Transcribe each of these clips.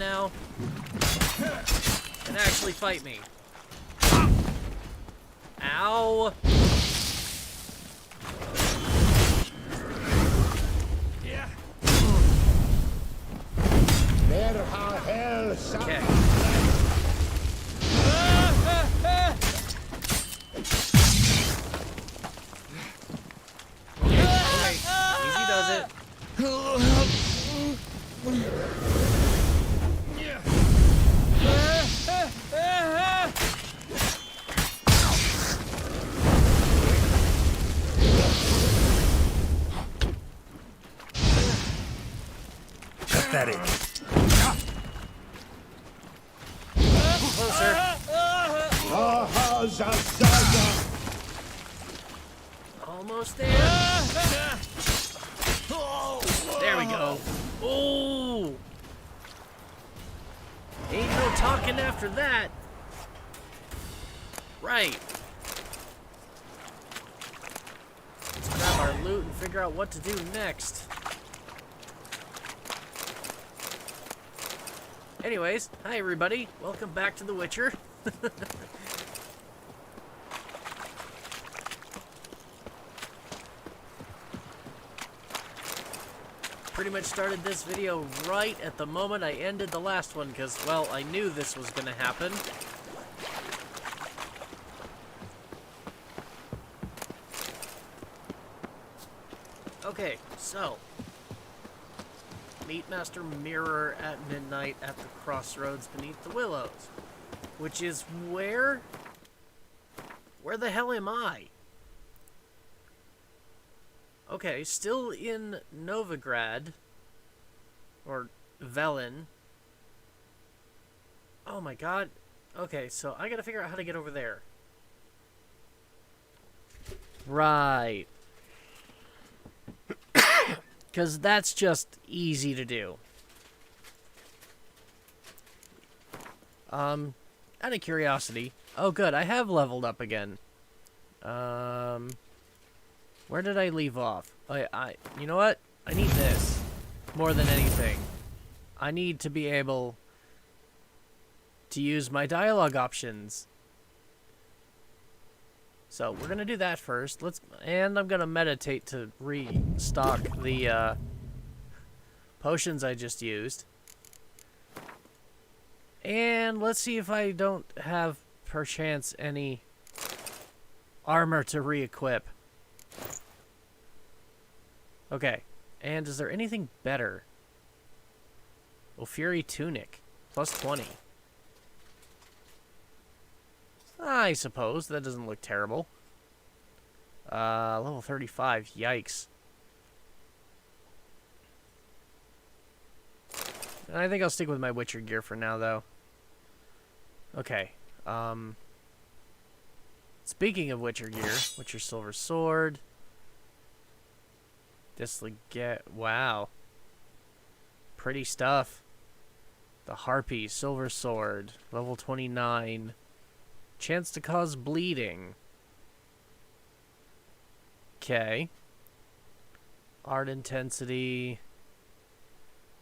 now and actually fight me. Ow! Yeah. Okay. Okay, easy does it. Pathetic. Closer. Almost there. There we go. Oh! Ain't no talking after that. Right. Let's grab our loot and figure out what to do next. Anyways, hi everybody. Welcome back to The Witcher. Pretty much started this video right at the moment I ended the last one because, well, I knew this was going to happen. Okay, so meet Master Mirror at midnight at the crossroads beneath the willows, which is where the hell am I? Okay, still in Novigrad, or Velen. Oh my god. Okay, so I gotta figure out how to get over there. Right. Because that's just easy to do. Out of curiosity. Oh good, I have leveled up again. Where did I leave off? You know what? I need this more than anything. I need to be able to use my dialogue options. So we're gonna do that first. And I'm gonna meditate to restock the potions I just used. And let's see if I don't have perchance any armor to re-equip. Okay, and is there anything better? Oh, Fury Tunic, plus 20. I suppose, that doesn't look terrible. Level 35, yikes. I think I'll stick with my Witcher gear for now, though. Okay, speaking of Witcher gear, Witcher Silver Sword. Wow. Pretty stuff. The Harpy, Silver Sword, level 29. Chance to cause bleeding. Okay. Art intensity.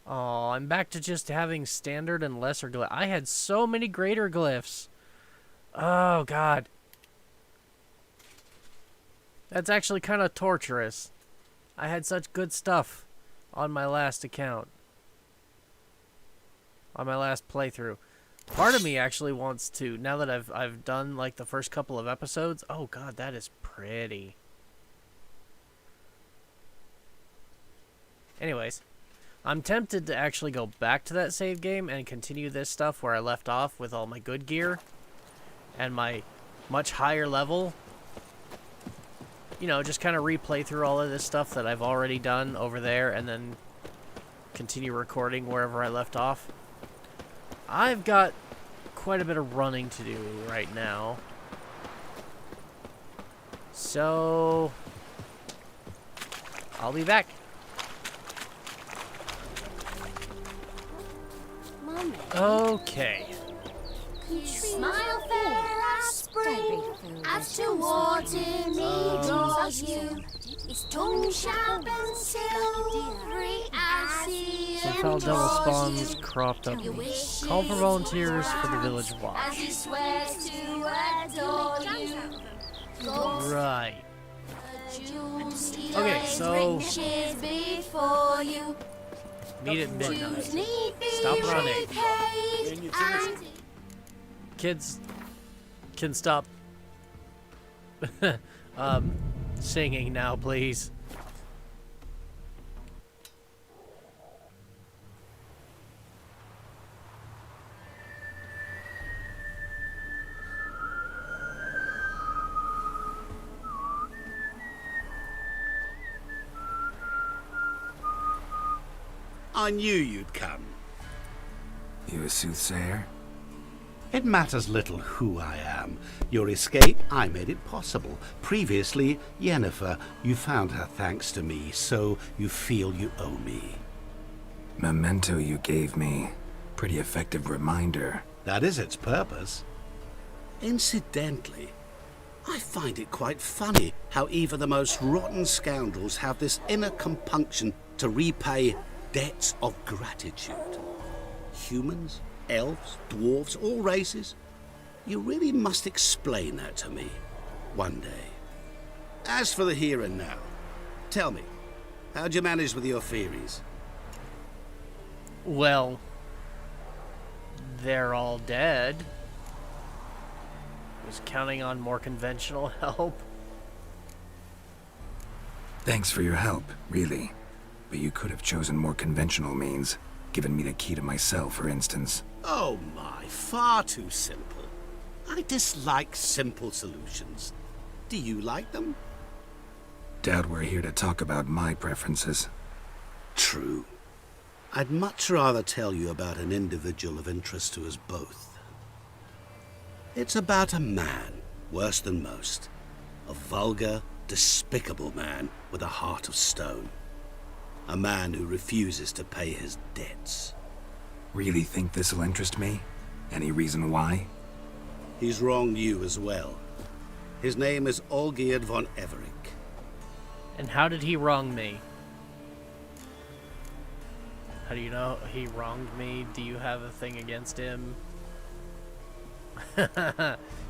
Oh, I'm back to just having standard and lesser glyphs. I had so many greater glyphs. Oh, God. That's actually kind of torturous. I had such good stuff on my last account. On my last playthrough. Part of me actually wants to, now that I've done like the first couple of episodes. Oh god, that is pretty. Anyways, I'm tempted to actually go back to that save game and continue this stuff where I left off with all my good gear and my much higher level. You know, just kind of replay through all of this stuff that I've already done over there and then continue recording wherever I left off. I've got quite a bit of running to do right now. So, I'll be back. Mommy. Okay. Smile fair as spring, as towards me draws you. His tongue sharp and silvery as he Some foul devil implores spawns you. cropped up. You wish Call for he volunteers for the village as watch. he swears to adore you. Ghost Right. Jews, Okay, so riches before you. meet at midnight. Jews need be Stop running. repaid and Kids can stop singing now, please. I knew you'd come. You a soothsayer? It matters little who I am. Your escape, I made it possible. Previously, Yennefer, you found her thanks to me, so you feel you owe me. Memento you gave me. Pretty effective reminder. That is its purpose. Incidentally, I find it quite funny how even the most rotten scoundrels have this inner compunction to repay debts of gratitude. Humans, elves, dwarves, all races. You really must explain that to me one day. As for the here and now, tell me, how'd you manage with your theories? Well, they're all dead. Was counting on more conventional help. Thanks for your help, really. But you could have chosen more conventional means. Given me the key to my cell, for instance. Oh my, far too simple. I dislike simple solutions. Do you like them? Doubt we're here to talk about my preferences. True. I'd much rather tell you about an individual of interest to us both. It's about a man, worse than most. A vulgar, despicable man with a heart of stone. A man who refuses to pay his debts. Really think this'll interest me? Any reason why? He's wronged you as well. His name is Olgierd von Everink. And how did he wrong me? How do you know he wronged me? Do you have a thing against him?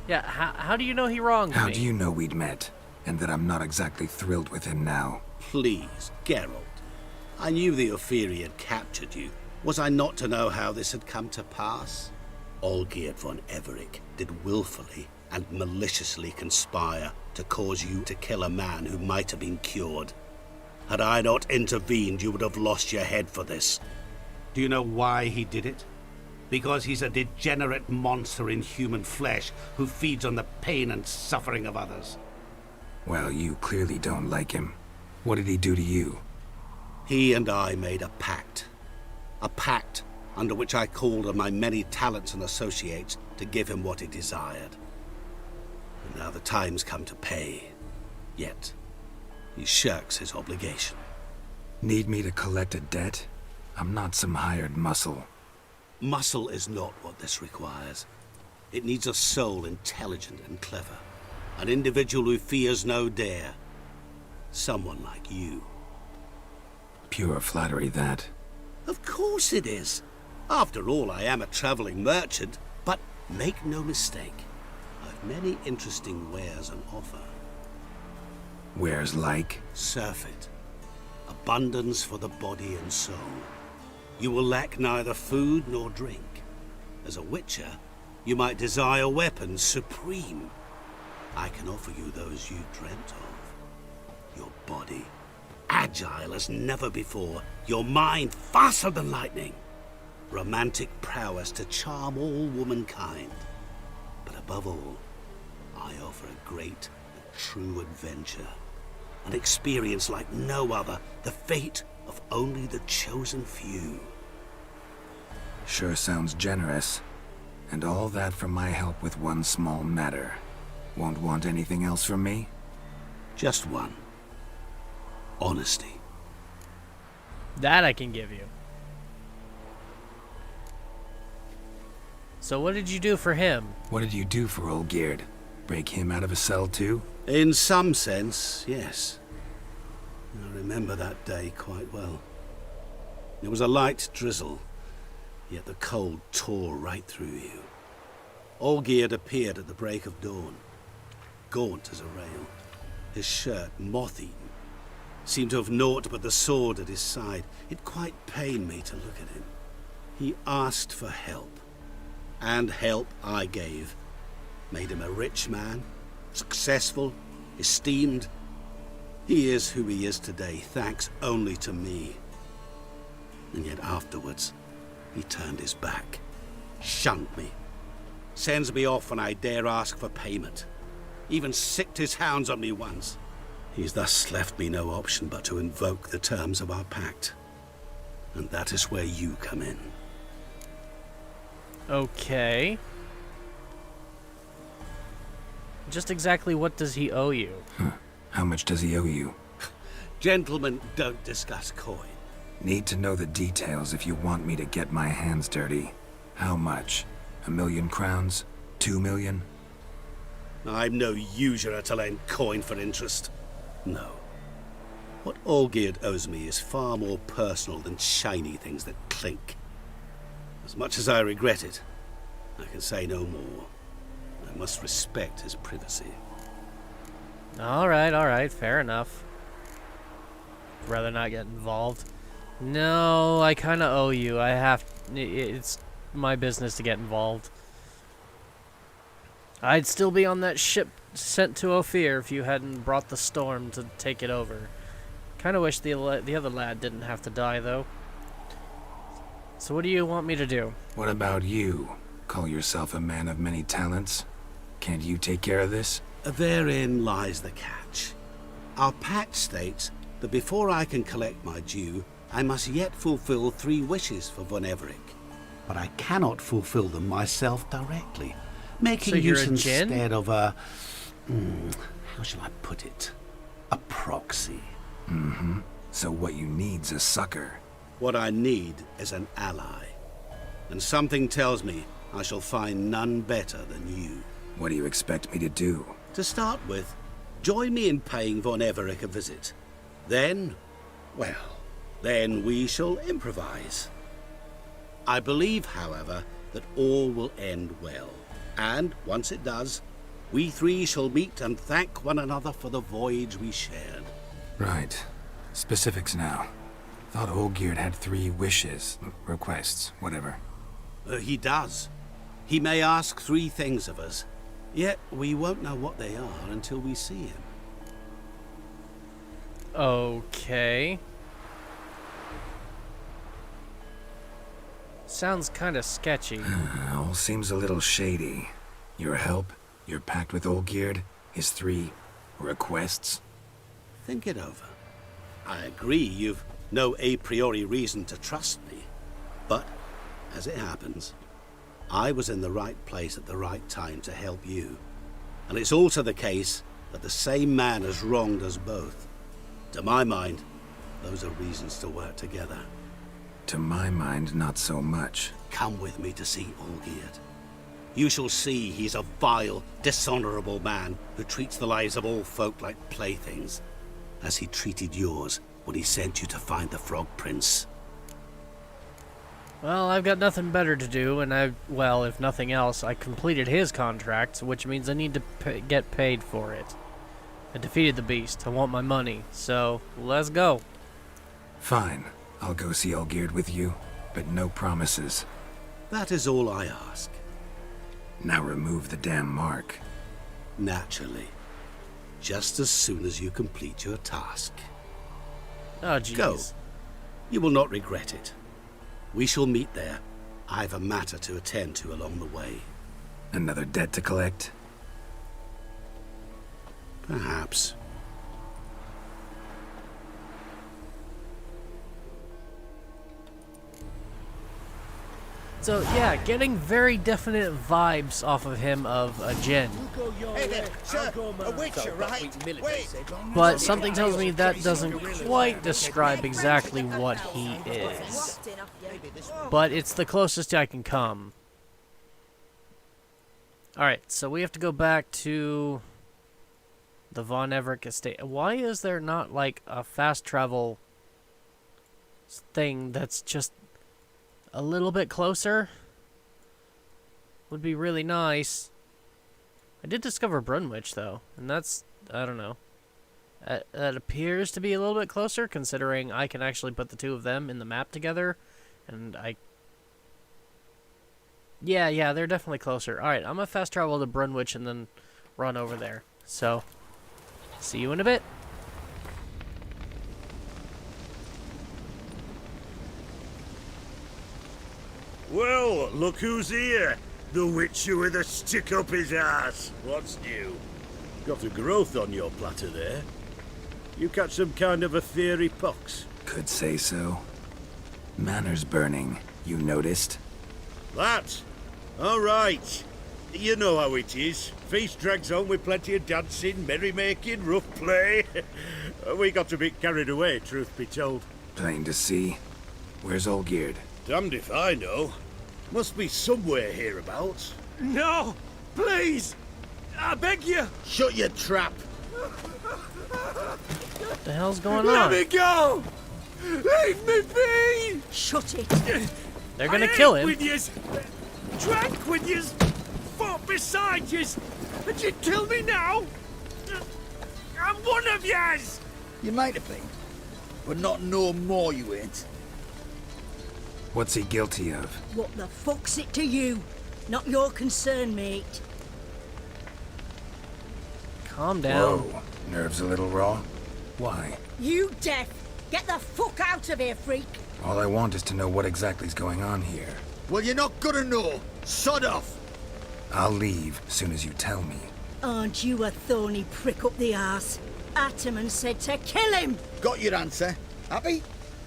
Yeah, how do you know he wronged me? How do you know we'd met? And that I'm not exactly thrilled with him now? Please, Geralt. I knew the Ophiri had captured you. Was I not to know how this had come to pass? Olgierd von Everink did willfully and maliciously conspire to cause you to kill a man who might have been cured. Had I not intervened, you would have lost your head for this. Do you know why he did it? Because he's a degenerate monster in human flesh who feeds on the pain and suffering of others. Well, you clearly don't like him. What did he do to you? He and I made a pact. A pact under which I called on my many talents and associates to give him what he desired. And now the time's come to pay. Yet, he shirks his obligation. Need me to collect a debt? I'm not some hired muscle. Muscle is not what this requires. It needs a soul intelligent and clever. An individual who fears no dare. Someone like you. Pure flattery, that. Of course it is. After all, I am a traveling merchant. But make no mistake, I've many interesting wares on offer. Wares like? Surfeit. Abundance for the body and soul. You will lack neither food nor drink. As a witcher, you might desire weapons supreme. I can offer you those you dreamt of. Your body, agile as never before. Your mind, faster than lightning. Romantic prowess to charm all womankind. But above all, I offer a great and true adventure. An experience like no other, the fate of only the chosen few. Sure sounds generous. And all that for my help with one small matter. Won't want anything else from me? Just one. Honesty. That I can give you. So what did you do for him? What did you do for Olgierd? Break him out of a cell too? In some sense, yes. I remember that day quite well. It was a light drizzle, yet the cold tore right through you. Olgierd appeared at the break of dawn, gaunt as a rail, his shirt moth-eaten, seemed to have naught but the sword at his side. It quite pained me to look at him. He asked for help, and help I gave. Made him a rich man, successful, esteemed. He is who he is today, thanks only to me. And yet afterwards, he turned his back, shunned me, sends me off when I dare ask for payment, even sicked his hounds on me once. He's thus left me no option but to invoke the terms of our pact. And that is where you come in. Okay. Just exactly what does he owe you? How much does he owe you? Gentlemen don't discuss coin. Need to know the details if you want me to get my hands dirty. How much? 1,000,000 crowns? 2,000,000? I'm no usurer to lend coin for interest. No. What Olgierd owes me is far more personal than shiny things that clink. As much as I regret it, I can say no more. I must respect his privacy. Alright, fair enough. Rather not get involved. No, I kinda owe you. It's my business to get involved. I'd still be on that ship sent to Ophir if you hadn't brought the storm to take it over. Kinda wish the other lad didn't have to die, though. So what do you want me to do? What about you? Call yourself a man of many talents? Can't you take care of this? Therein lies the catch. Our pact states that before I can collect my due, I must yet fulfill 3 wishes for Von Everich. But I cannot fulfill them myself directly, making So you're use a djinn? instead of a... how shall I put it? A proxy. Mm-hmm. So what you need's a sucker. What I need is an ally. And something tells me I shall find none better than you. What do you expect me to do? To start with, join me in paying Von Everich a visit. Then, well, then we shall improvise. I believe, however, that all will end well. And, once it does, we 3 shall meet and thank one another for the voyage we shared. Right. Specifics now. Thought Olgierd had 3 wishes, requests, whatever. He does. He may ask 3 things of us, yet we won't know what they are until we see him. Okay. Sounds kinda sketchy. All seems a little shady. Your help, your pact with Olgierd, his 3 requests. Think it over. I agree you've no a priori reason to trust me. But, as it happens, I was in the right place at the right time to help you. And it's also the case that the same man has wronged us both. To my mind, those are reasons to work together. To my mind, not so much. Come with me to see Olgierd. You shall see he's a vile, dishonorable man who treats the lives of all folk like playthings, as he treated yours when he sent you to find the Frog Prince. Well, I've got nothing better to do, and well, if nothing else, I completed his contract, which means I need to get paid for it. I defeated the beast. I want my money, so let's go. Fine. I'll go see Olgierd with you, but no promises. That is all I ask. Now remove the damn mark. Naturally. Just as soon as you complete your task. Oh, jeez. Go. You will not regret it. We shall meet there. I've a matter to attend to along the way. Another debt to collect? Perhaps. So, yeah, getting very definite vibes off of him of a djinn. Hey there, sir, a witcher, right? Wait. But something tells me that doesn't quite describe exactly what he is. But it's the closest I can come. Alright, so we have to go back to The Von Everett estate. Why is there not like a fast travel thing that's just a little bit closer? Would be really nice. I did discover Brunwich though, and that's, I don't know. That appears to be a little bit closer, considering I can actually put the two of them in the map together, and Yeah, they're definitely closer. Alright, I'm gonna fast travel to Brunwich and then run over there. So, see you in a bit. Well, look who's here. The Witcher with a stick up his ass. What's new? Got a growth on your platter there. You catch some kind of a fiery pox? Could say so. Manor's burning, you noticed? That? All right. You know how it is. Feast drags on with plenty of dancing, merrymaking, rough play. We got a bit carried away, truth be told. Plain to see. Where's Olgierd? Damned if I know. Must be somewhere hereabouts. No! Please! I beg you! Shut your trap! What the hell's going on? Let me go! Leave me be! Shut it. They're gonna kill him. With yous, drank with yous, fought beside yous, and you kill me now? I'm one of yous! You might have been, but not no more you ain't. What's he guilty of? What the fuck's it to you? Not your concern, mate. Calm down. Whoa. Nerves a little raw? Why? You deaf! Get the fuck out of here, freak! All I want is to know what exactly's going on here. Well, you're not gonna know. Sod off. I'll leave soon as you tell me. Aren't you a thorny prick up the arse? Ataman said to kill him! Got your answer. Happy?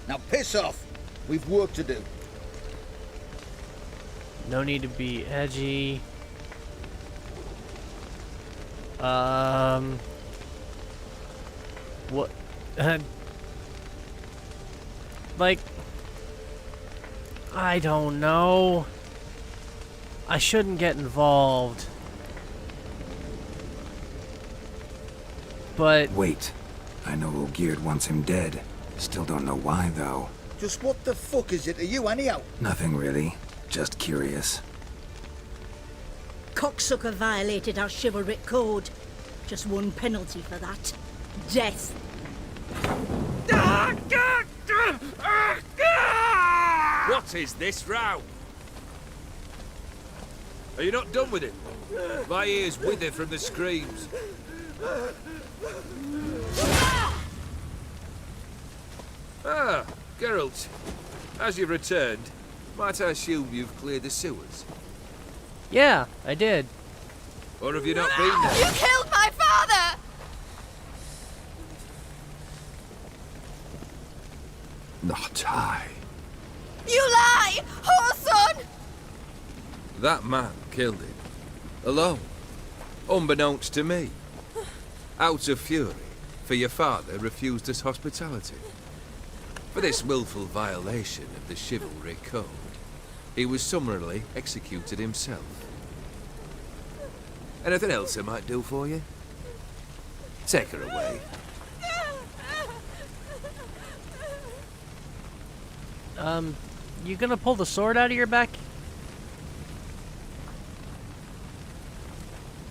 Now piss off. We've work to do. No need to be edgy. What? Like, I don't know. I shouldn't get involved. But Wait. I know Olgierd wants him dead. Still don't know why, though. Just what the fuck is it to you, anyhow? Nothing really. Just curious. Cocksucker violated our chivalric code. Just one penalty for that. Death. What is this row? Are you not done with it? My ears wither from the screams. Ah, Geralt. As you've returned, might I assume you've cleared the sewers? yeah, I did. Or have you not been there? You killed my father! Not I. You lie! Whoreson! That man killed him. Alone. Unbeknownst to me. Out of fury, for your father refused us hospitality. For this willful violation of the chivalry code, he was summarily executed himself. Anything else I might do for you? Take her away. You gonna pull the sword out of your back?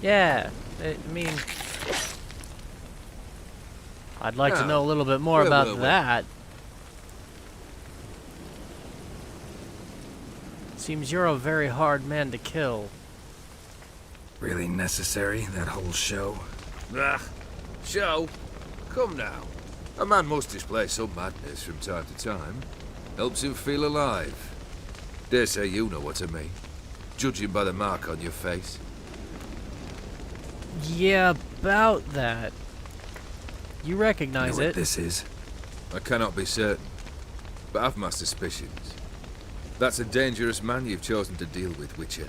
Yeah, I mean, I'd like to know a little bit more about that. Seems you're a very hard man to kill. Really necessary, that whole show? Ah, show? Come now. A man must display some madness from time to time. Helps him feel alive. Dare say you know what I mean. Judging by the mark on your face. Yeah, about that. You Know recognize what it. this is? I cannot be certain, but I've my suspicions. That's a dangerous man you've chosen to deal with, Witcher.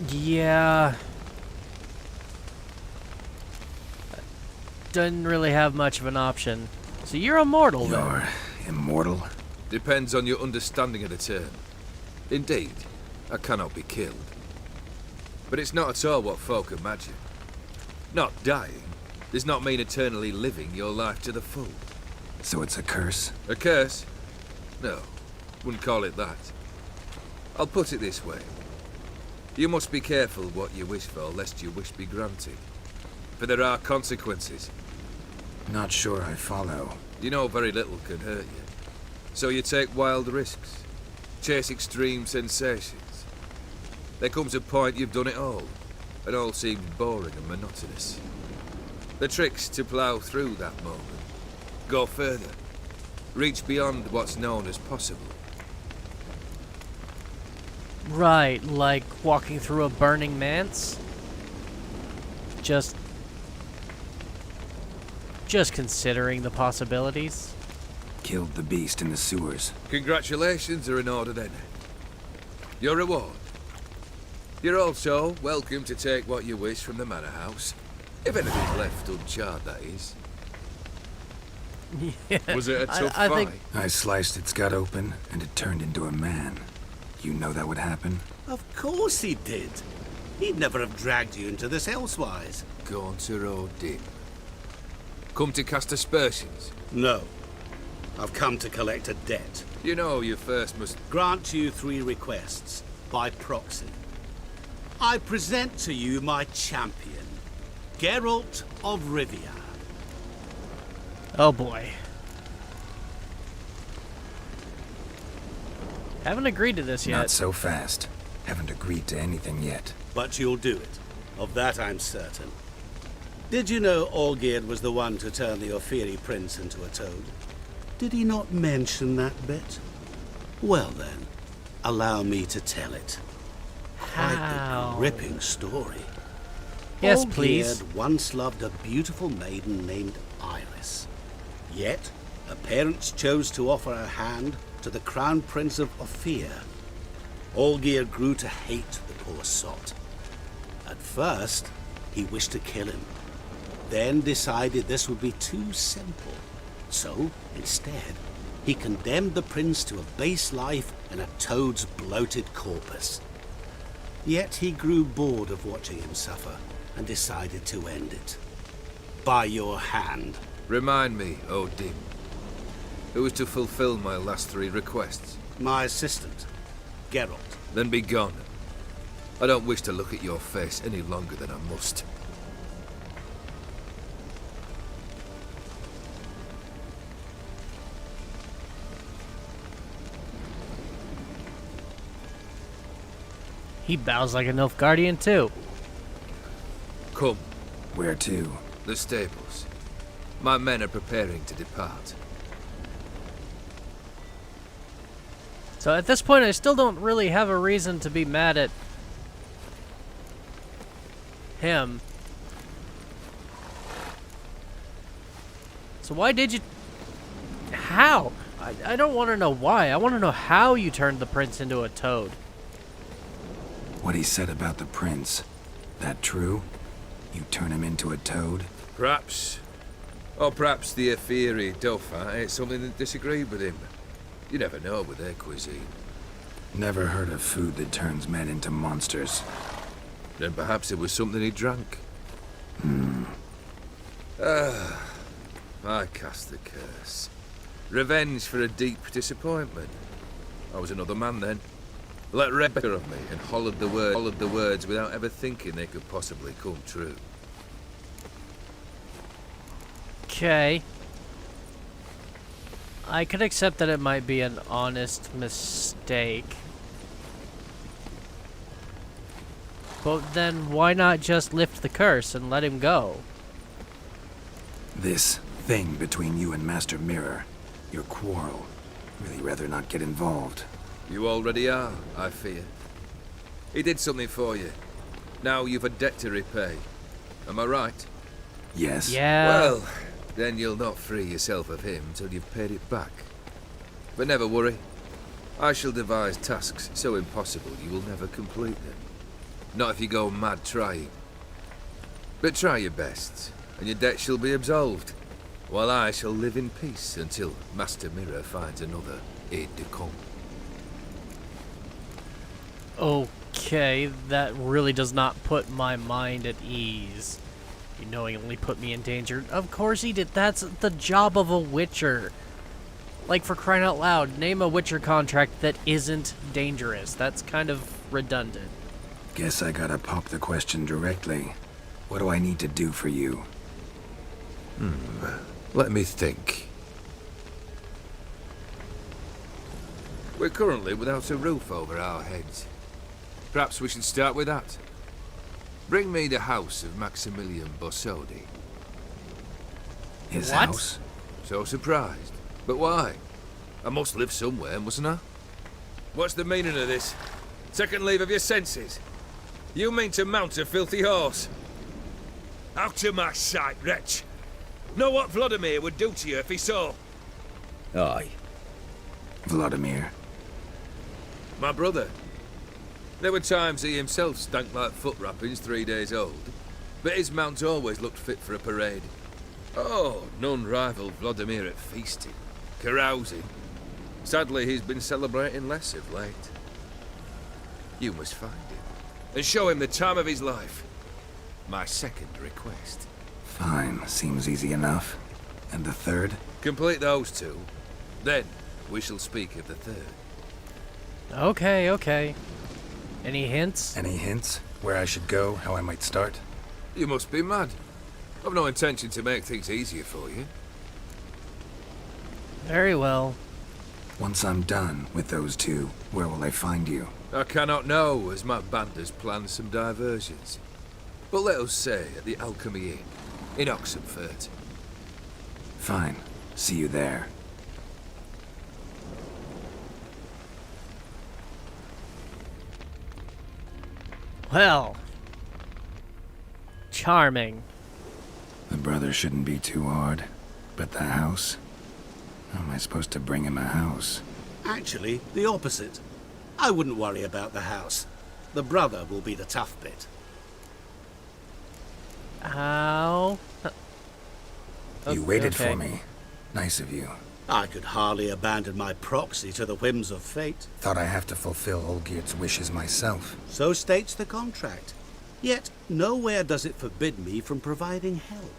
Yeah. Doesn't really have much of an option. So you're immortal then. You're immortal? Depends on your understanding of the term. Indeed, I cannot be killed. But it's not at all what folk imagine. Not dying does not mean eternally living your life to the full. So it's a curse? A curse? No, wouldn't call it that. I'll put it this way. You must be careful what you wish for, lest your wish be granted. For there are consequences. Not sure I follow. You know very little can hurt you. So you take wild risks. Chase extreme sensations. There comes a point you've done it all, and all seems boring and monotonous. The trick's to plough through that moment. Go further. Reach beyond what's known as possible. Right, like walking through a burning manse? Just considering the possibilities. Killed the beast in the sewers. Congratulations are in order then. Your reward. You're also welcome to take what you wish from the manor house. If anything's left uncharred, that is. Yeah, Was it a tough I fight? think I sliced its gut open, and it turned into a man. You know that would happen? Of course he did. He'd never have dragged you into this elsewise. Gaunter O'Dim. Come to cast aspersions. No. I've come to collect a debt. You know you first must... Grant you 3 requests, by proxy. I present to you my champion, Geralt of Rivia. oh boy. Haven't agreed to this yet. Not so fast. Haven't agreed to anything yet. But you'll do it. Of that I'm certain. Did you know Olgierd was the one to turn the Ophiri prince into a toad? Did he not mention that bit? Well then, allow me to tell it. Quite How? a gripping story. Yes, Olgierd please. once loved a beautiful maiden named Iris. Yet, her parents chose to offer her hand to the Crown Prince of Ophir. Olgierd grew to hate the poor sot. At first, he wished to kill him, then decided this would be too simple. So, instead, he condemned the prince to a base life in a toad's bloated corpus. Yet he grew bored of watching him suffer and decided to end it. By your hand. Remind me, O'Dim. Who is to fulfill my last 3 requests? My assistant, Geralt. Then be gone. I don't wish to look at your face any longer than I must. He bows like a Nilfgaardian too. Come, Where to? the stables. My men are preparing to depart. So at this point, I still don't really have a reason to be mad at him. So why did you... How? I don't want to know why. I want to know how you turned the prince into a toad. What he said about the prince. That true? You turn him into a toad? Perhaps. Or perhaps the Ophiri Dauphin ate something that disagreed with him. You never know with their cuisine. Never heard of food that turns men into monsters. Then perhaps it was something he drank. I cast the curse. Revenge for a deep disappointment. I was another man then. Let Rebecca of me and hollered the words without ever thinking they could possibly come true. Okay. I could accept that it might be an honest mistake. But then why not just lift the curse and let him go? This thing between you and Master Mirror, your quarrel, really rather not get involved. You already are, I fear. He did something for you. Now you've a debt to repay. Am I right? Yes? Yeah. Well, then you'll not free yourself of him till you've paid it back. But never worry. I shall devise tasks so impossible you will never complete them. Not if you go mad trying. But try your best, and your debt shall be absolved, while I shall live in peace until Master Mirror finds another aide-de-camp. Okay, that really does not put my mind at ease. You knowingly put me in danger. Of course he did. That's the job of a witcher. Like, for crying out loud, name a witcher contract that isn't dangerous. That's kind of redundant. Guess I gotta pop the question directly. What do I need to do for you? Let me think. We're currently without a roof over our heads. Perhaps we should start with that. Bring me the house of Maximilian Borsodi. His What? house? So surprised. But why? I must live somewhere, mustn't I? What's the meaning of this? Second leave of your senses? You mean to mount a filthy horse? Out of my sight, wretch! Know what Vladimir would do to you if he saw? Aye. Vladimir. My brother. There were times he himself stank like foot wrappings 3 days old, but his mount always looked fit for a parade. Oh, none rivaled Vladimir at feasting, carousing. Sadly, he's been celebrating less of late. You must find him, and show him the time of his life. My second request. Fine, seems easy enough. And the third? Complete those two, then we shall speak of the third. Okay, okay. Any hints? Any hints? Where I should go, how I might start? You must be mad. I've no intention to make things easier for you. Very well. Once I'm done with those two, where will I find you? I cannot know, as my band has planned some diversions. But let us say at the Alchemy Inn, in Oxenfurt. Fine. See you there. Well. Charming. The brother shouldn't be too hard. But the house? How am I supposed to bring him a house? Actually, the opposite. I wouldn't worry about the house. The brother will be the tough bit. How? You waited okay. for me. Nice of you. I could hardly abandon my proxy to the whims of fate. Thought I have to fulfill Olgierd's wishes myself. So states the contract. Yet, nowhere does it forbid me from providing help.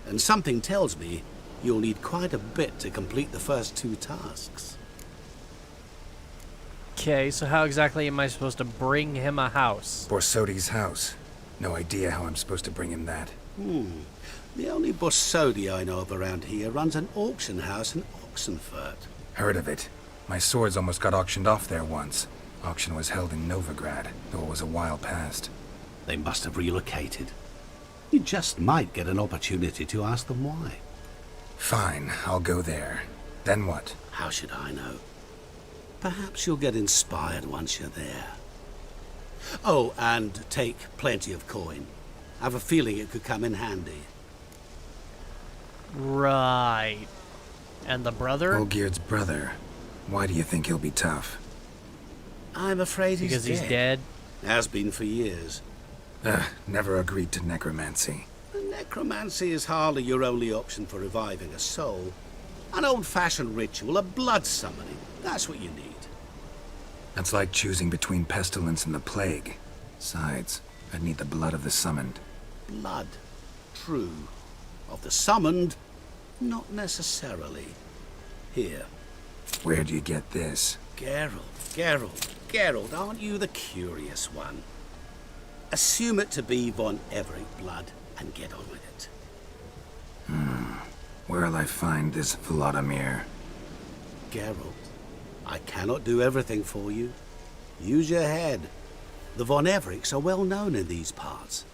And something tells me you'll need quite a bit to complete the first two tasks. Okay, so how exactly am I supposed to bring him a house? Borsodi's house. No idea how I'm supposed to bring him that. The only Borsodi I know of around here runs an auction house in Oxenfurt. Heard of it. My swords almost got auctioned off there once. Auction was held in Novigrad, though it was a while past. They must have relocated. You just might get an opportunity to ask them why. Fine, I'll go there. Then what? How should I know? Perhaps you'll get inspired once you're there. Oh, and take plenty of coin. I have a feeling it could come in handy. Right. And the brother? Olgierd's brother. Why do you think he'll be tough? I'm afraid Because he's dead? Has been for years. Never agreed to necromancy. Necromancy is hardly your only option for reviving a soul. An old-fashioned ritual, a blood summoning. That's what you need. That's like choosing between pestilence and the plague. Besides, I'd need the blood of the summoned. Blood. True. Of the summoned, not necessarily. Here. Where do you get this? Geralt, aren't you the curious one? Assume it to be von Everett blood and get on with it. Where'll I find this Vladimir? Geralt, I cannot do everything for you. Use your head. The von Evericks are well known in these parts.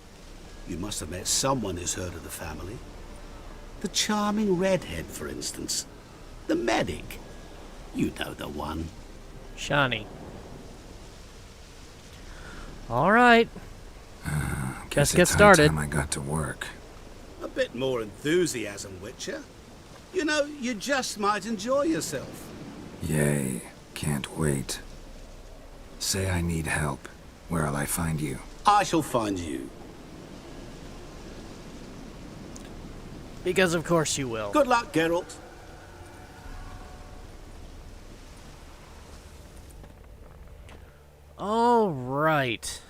You must have met someone who's heard of the family. The charming redhead, for instance. The medic. You know the one. Shani. Alright. Guess Let's get it's high started. time I got to work. A bit more enthusiasm, Witcher. You know, you just might enjoy yourself. Yay. Can't wait. Say I need help. Where'll I find you? I shall find you. Because of course you will. Good luck, Geralt. Alright.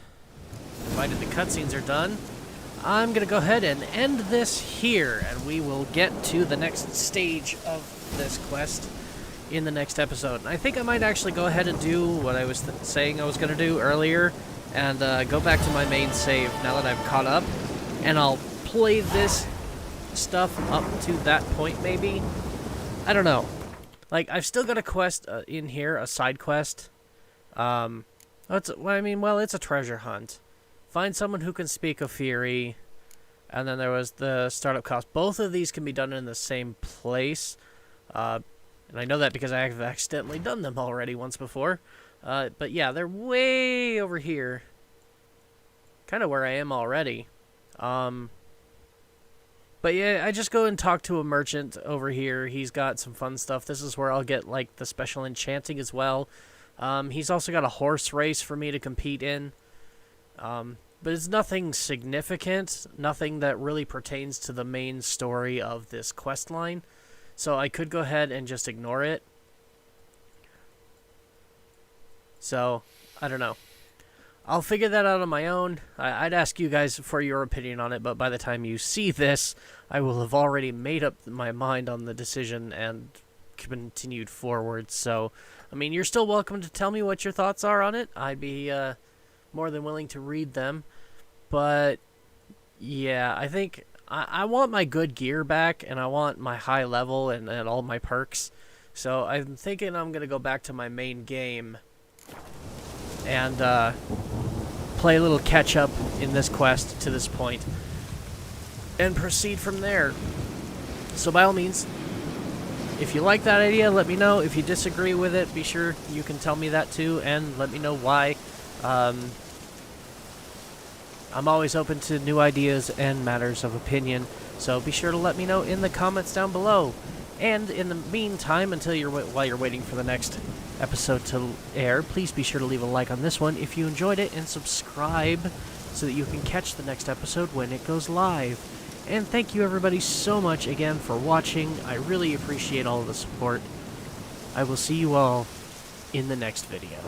Provided the cutscenes are done, I'm going to go ahead and end this here, and we will get to the next stage of this quest in the next episode. And I think I might actually go ahead and do what I was saying I was going to do earlier, and go back to my main save now that I've caught up, and I'll play this stuff up to that point, maybe. I don't know. Like, I've still got a quest in here, a side quest. It's a treasure hunt. Find someone who can speak Ofiri, and then there was the startup cost. Both of these can be done in the same place, and I know that because I have accidentally done them already once before. But yeah, they're way over here. Kind of where I am already. But yeah, I just go and talk to a merchant over here. He's got some fun stuff. This is where I'll get, like, the special enchanting as well. He's also got a horse race for me to compete in. But it's nothing significant. Nothing that really pertains to the main story of this quest line. So I could go ahead and just ignore it. So, I don't know. I'll figure that out on my own. I'd ask you guys for your opinion on it, but by the time you see this, I will have already made up my mind on the decision and continued forward. So, I mean, you're still welcome to tell me what your thoughts are on it. I'd be more than willing to read them. But, yeah, I think I want my good gear back, and I want my high level and all my perks. So, I'm thinking I'm going to go back to my main game and play a little catch-up in this quest to this point, and proceed from there. So by all means, if you like that idea, let me know. If you disagree with it, be sure you can tell me that too, and let me know why. I'm always open to new ideas and matters of opinion, so be sure to let me know in the comments down below. And in the meantime, while you're waiting for the next episode to air, please be sure to leave a like on this one if you enjoyed it, and subscribe so that you can catch the next episode when it goes live. And thank you everybody so much again for watching. I really appreciate all of the support. I will see you all in the next video.